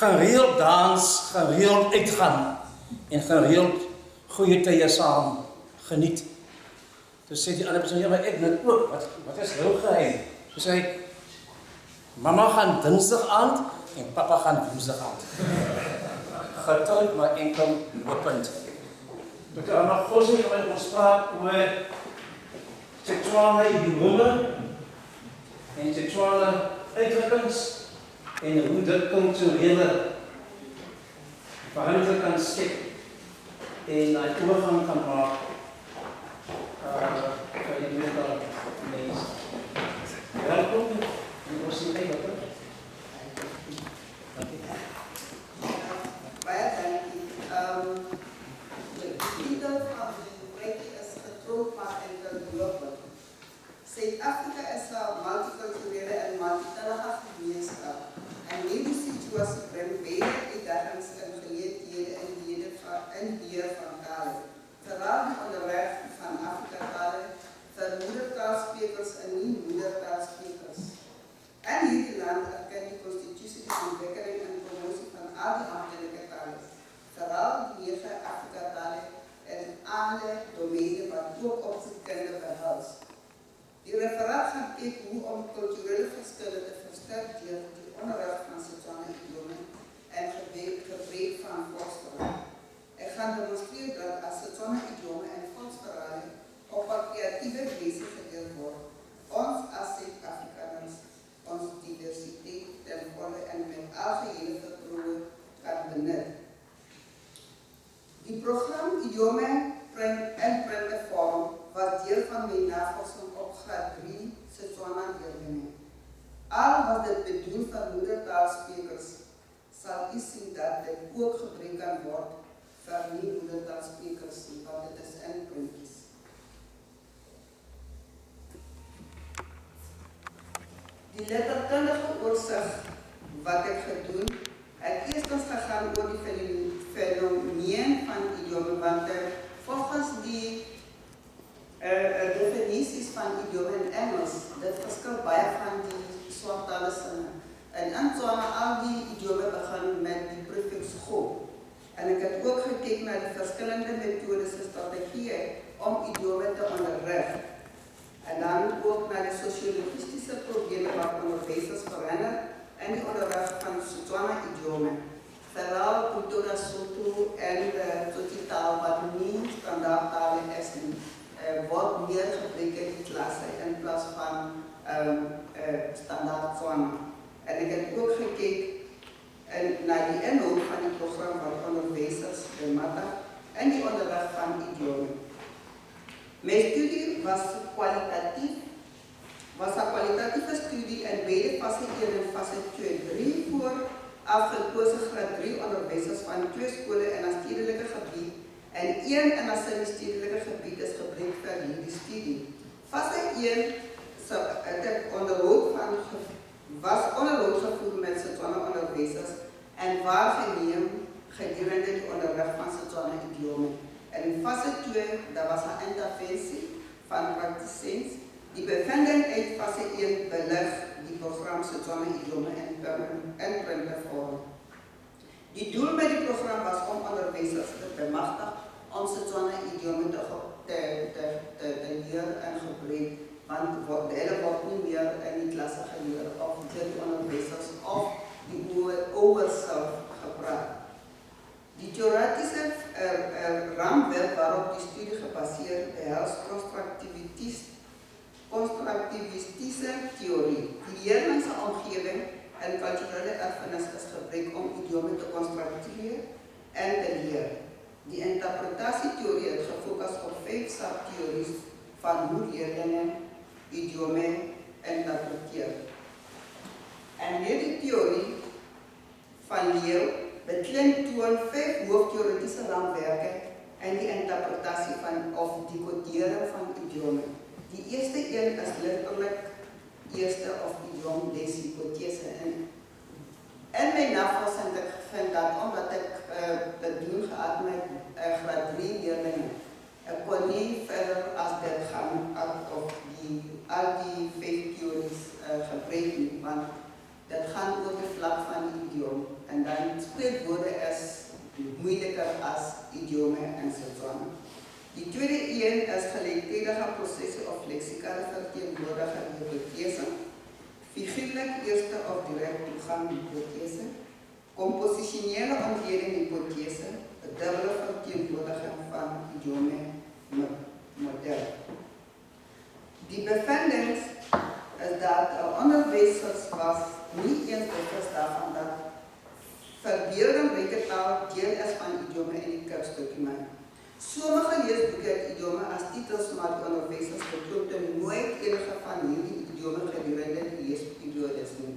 gereeld dans, gereeld uitgaan en gereeld goeie tye saam geniet. Toe sê die ander persoon, ja, maar ek net ook, wat is heel geheim? Toe sê hy, mama gaan dinsdag aand en papa gaan woensdag aand. Getrouwd, maar enkel lopend. Toe kan nog gosie met ons praat oor seksuele humor en seksuele uitdrukkings en hoe dit culturele verandering kan skep en die oorgang kan maak vir die mental mens. Welkom in ons eie plek. Baie dankie. Die titel van die projek is getrokken maar interloopend. Zuid-Afrika is een multiculturele en multitalige gemeenschap. En die situatie brengt beide uitdagings en geleerdhede in dier van talen. Vooral die onderweg van Afrika-talen voor moedertaalsprekers en niet-moedertaalsprekers. En hierdie land erkent die constitutie de ontwikkeling en promotie van al die ambtelijke talen. Vooral die 9 Afrika-talen en alle domeinen wat ook opvoedkunde behelst. Die referaat gaat kijken hoe om culturele verschillen te versterken door het onderwerp van Setswana idiomen en gebrek van volksverhalen. Ik ga demonstreren dat als Setswana idiomen en volksverhalen op een creatieve wijze gedeeld worden, ons als Zuid-Afrikaners onze diversiteit ten volle en met algehele vertrouwen kan benutten. Die programma Idiomen en Prentenvorm was deel van mijn navorsing op graad 3 Setswana leerlingen. Al was dit bedoeld voor moedertaalsprekers, zal u zien dat dit ook gebruikt kan worden voor niet-moedertaalsprekers, want het is in printjes. Die letterkundige oorzicht wat ik gedoen, het eerst gegaan oor die fenomeen van idiomen, want volgens die definities van idiomen in Engels, dit verskil baie van die swarttalige sinne. En in Tswana al die idiomen beginnen met die prefix go. En ik heb ook gekeken naar die verschillende methodes en strategieën om idiomen te onderrichten. En dan ook naar de sociologische problemen waar onderwijzers veranderen en die onderwerp van Setswana idiomen. Vooral Kultura Sotho en de Tsotsi-taal wat niet standaardtalen is, wordt meer gebruikt in die klasse in plaats van standaard Tswana. En ik heb ook gekeken naar die inhoud van het programma van onderwijzers bematig en die onderwerp van idiomen. Mijn studie was een kwalitatieve studie in beide fase 1 en fase 2-3 voor afgekozen graad 3 onderwijzers van 2 scholen in een stedelijke gebied en 1 in een semi-stedelijke gebied is gebruikt voor die studie. Fase 1 was onderhoud gevoerd met Setswana onderwijzers en waargeneem gedurende het onderwerp van Setswana idiomen. En in fase 2, dat was een interventie van prakticiëns die bevinding uit fase 1 beleg die programma Setswana idiomen en Prentenvorm. Die doel met die programma was om onderwijzers te bemachtigen om Setswana idiomen te leren en gebruiken, want de hele wordt niet meer in die klasse geleerd of door die onderwijzers of die ouders zelf gepraat. Die theoretische raamwerk waarop die studie gebaseerd behelst constructivistische theorie. Die leerlingse omgeving en culturele erfenis is gebruikt om idiomen te construeren en te leren. Die interpretatietheorie is gefocust op 5 subtheories van hoe leerlingen idiomen interpreteren. En hierdie theorie van leer beklemtoon 5 hoofdtheoretische raamwerken en die interpretatie van of decoderen van idiomen. Die eerste een is letterlijk eerste of idiom des hypothese. En mijn navorsing vind dat omdat ik te doen gehad met graad 3 leerlingen, ik kon niet verder als dit gaan of al die 5 theories gebruiken, want dat gaat over het vlak van het idiom. En dan want spreekwoorde is moeilijker als idiome in Setswana. Die tweede een is gelijktijdige processen of lexicale vertegenwoordiger hypothese, figuurlijk eerste of direct toegang hypothese, compositionele ontleding hypothese, dubbele vertegenwoordiging van idiome model. Die bevindings is dat onderwijzers was niet eens bewust daarvan dat verbeeldingrijke taal deel is van idiome in die kursdocument. Sommige leesboeken het idiome als titels, maar die onderwijzers betoonten nooit enige van hierdie idiome gedurende die leesperiodes nie.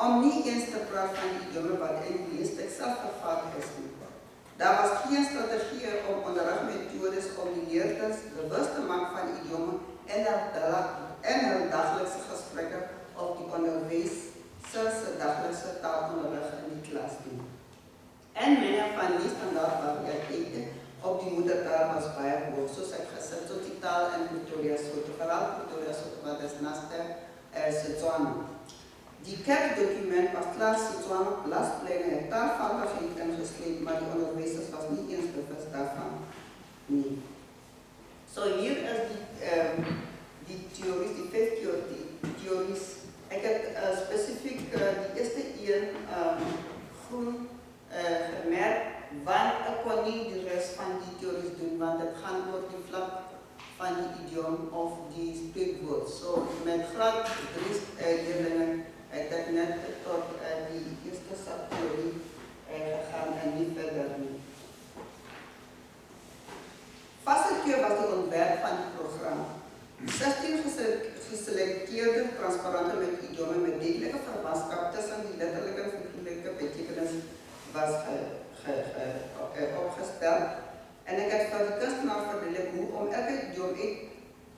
Om niet eens te praten van die idiome wat in die leestekst self vervat is nie. Daar was geen strategie om onderrigmethodes om die leerders bewust te maken van idiome en hun dagelijkse gesprekken of die onderwijzers dagelijkse taalonderrig in die klas doen. En menige van die standaard variëteiten op die moedertaal was baie hoog, soos ek gesê, tot die taal in Pretoria Soto, vooral Pretoria Soto wat is naast Setswana. Die kerkdocument was klaar Setswana bladzijden en taalvaardigheid ingeschreven, maar die onderwijzers was niet eens bewust daarvan. Nee. So hier is die theories, die 5 theories. Ik heb specifiek die eerste een groen gemerkt, want ik kon niet de rest van die theories doen, want het gaat door die vlak van die idiom of die spreekwoord. So met graad 3 leerlingen heb ik net tot die eerste subtheorie gegaan en niet verder doen. Fase 2 was het ontwerp van het programma. 16 geselecteerde transparante met idiome met degelijke verbandskap tussen die letterlijke en figuurlijke betekenis was opgesteld. En ik heb voor de kunstenaar verduidelijkt hoe om elke idiom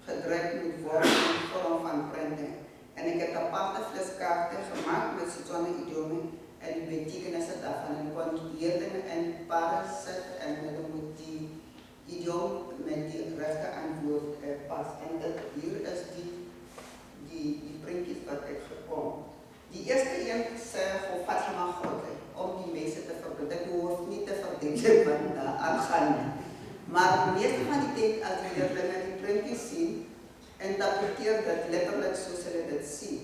gedrukt moet worden in de vorm van printing. En ik heb aparte flitskaarten gemaakt met Setswana idiomen en de betekenissen daarvan. En kon leerlingen en paren zetten en dan moet die idiom met die rechte antwoord pas. En hier is die printjes wat ik gekomen. Die eerste een zei voor Fatima Godde, om die mensen te verbinden. Ik hoef niet te verbinden, want daar aangaan. Maar de meeste van die tijd, als de leerlingen die printjes zien, interpreteer dat letterlijk zoals ze dat zien.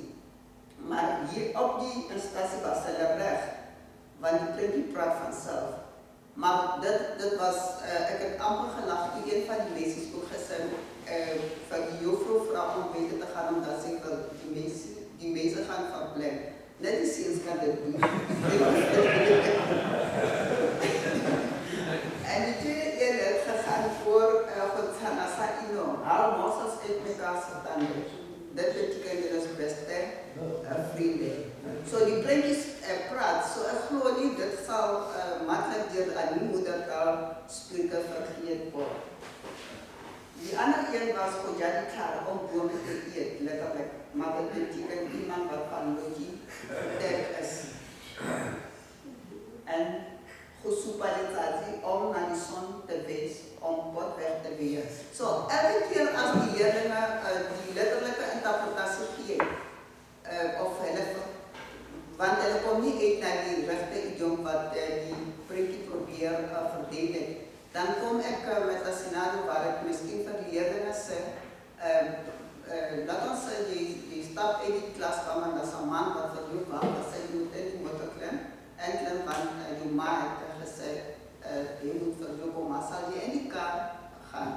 Maar hier op die instantie was ze recht, want die printje praat vanzelf. Maar dat was, ik heb amper gelachen. Een van die meisjes ook gezegd, van die juffrouw vrouw om beter te gaan, omdat ze die mensen gaan verblinden. Net die ziens kan dit doen. En die tweede keer heeft gegaan voor Hanasa Ino. Haar mosses uit elkaar vertanden. Dat betekent dus beste vrienden. Zo die printjes praat. Zo ik geloof niet dat zal makkelijk door aan die moedertaal spreken vergeet worden. Die andere een was voor Jadi Kara om bomen te eten, letterlijk. Maar dat betekent iemand wat van logie is. En gesoepalisatie om naar de zon te wijzen, om pot weg te weer. Zo, elke keer als die leerlingen die letterlijke interpretatie geven, of want hulle komt niet uit naar die rechte idiom wat die prikje probeert verdedigen. Dan kom ik met een scenario waar ik misschien voor die leerlingen zeg, laat ons je stapt in die klaskamer, dat is een man wat voor jou kwam, dat zei je moet in die motor klimmen, en klim van je ma heeft gezegd, je moet voor jou komen, zal je in die kar gaan.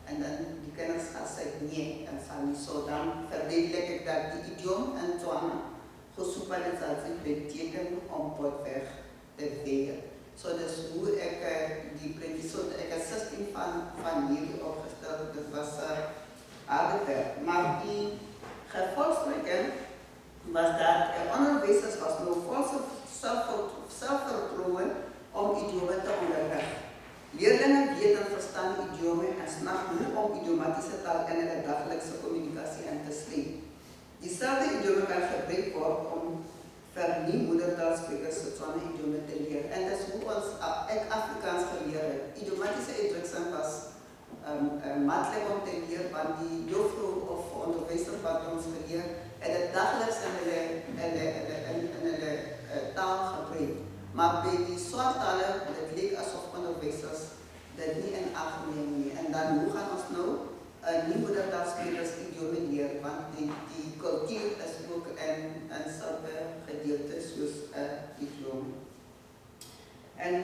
En dan die kinders gaan zeggen nee, en zal niet zo. Dan verdedig ik dat die idiom en Tswana gesoepalisatie betekent om pot weg te vegen. So dus hoe ik die printjes, so ik heb 16 van jullie opgesteld, dat was aardig. Maar die gevolgtrekking was dat onderwijzers was nog vol zelfvertrouwen om idiomen te onderrichten. Leerlingen weten verstaan idiomen en snappen hoe om idiomatische taal in de dagelijkse communicatie in te slepen. Diezelfde idiomen kan gebruikt worden om voor niet-moedertaalsprekers Setswana idiomen te leren. En dat is hoe ons Afrikaans geleerd heb. Idiomatische uitdrukking was makkelijk om te leren, want die juffrouw of onderwijzer wat ons geleerd en het dagelijks in de taal gebruikt. Maar bij die soorttalen, het leek alsof onderwijzers dat niet in acht nemen. En dan hoe gaan ons nou niet moedertaalspelers idiomen leren, want die cultuur is ook een zulke gedeeltes zoals idiomen. En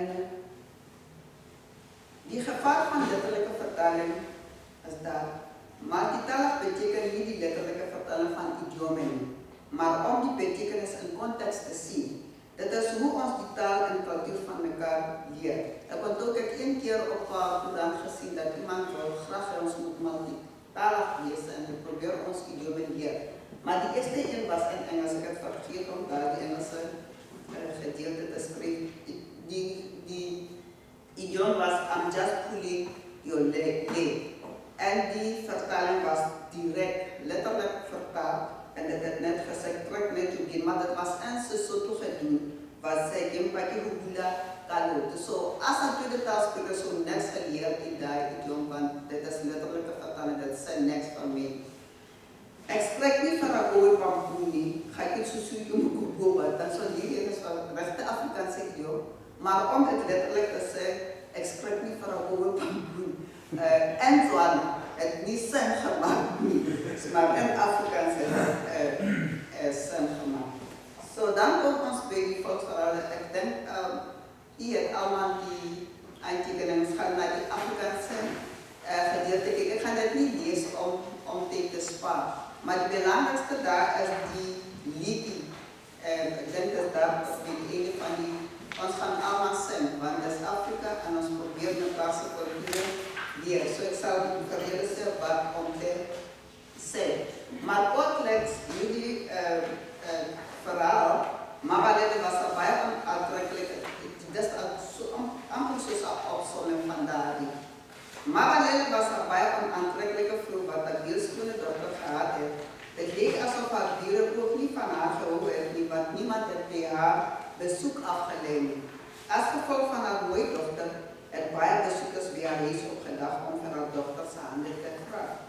die gevaar van letterlijke vertaling is dat multitalig betekent niet die letterlijke vertaling van idiomen, maar om die betekenis in context te zien. Dat is hoe ons die taal en cultuur van elkaar leert. Ik had ook één keer op Koran gezien dat iemand wil graag ons moet multitalig lezen en we proberen ons idiomen leren. Maar die eerste een was in Engels, ik heb vergeten om daar die Engelse gedeelte te schrijven. Die idiom was I'm just pulling your leg. En die vertaling was direct, letterlijk vertaald. En dat het net gezegd, trek net toe die, maar dat was en ze zo toegedaan, wat zij geen pakje hubula kalo. Dus zo, als een tweede taalspreker zo niks geleerd in dat idiom, want dat is letterlijk de vertaling, dat is niks van mij. Ik spreek niet van een oude pampoenie, ga ik het zo zoeken om te boven, dan zal die is van het rechte Afrikaanse idiom. Maar om het letterlijk te zeggen, ik spreek niet van een oude pampoenie. En zo'n, het niet zijn gemaakt, maar in Afrikaans is zijn gemaakt. Zo, dan komt ons bij die volksverhalen. Ik denk, je hebt allemaal die aantekeningen gaan naar die Afrikaanse gedeelte. Ik ga dat niet lezen om tegen te sparen. Maar het belangrijkste daar is die liedje. Ik denk dat dat een van die, ons gaan allemaal zijn, want dat is Afrika en ons proberen elkaar te cultuur leren. Zo ik zal die verleden zeggen wat om te zeggen. Maar ook lijkt jullie verhaal, maar wanneer was er bij een aantrekkelijk, dat is amper zoals een opzomming van daarin. Maar wanneer was er bij een aantrekkelijke vrouw wat de deelschone dochter gehad heeft. Het leek alsof haar dieren ook niet van haar gehouden heeft, want niemand heeft bij haar bezoek afgeleid. Als gevolg van haar mooie dochter het baie bezoekers bij haar huis opgedacht om van haar dochter zijn handen te vragen.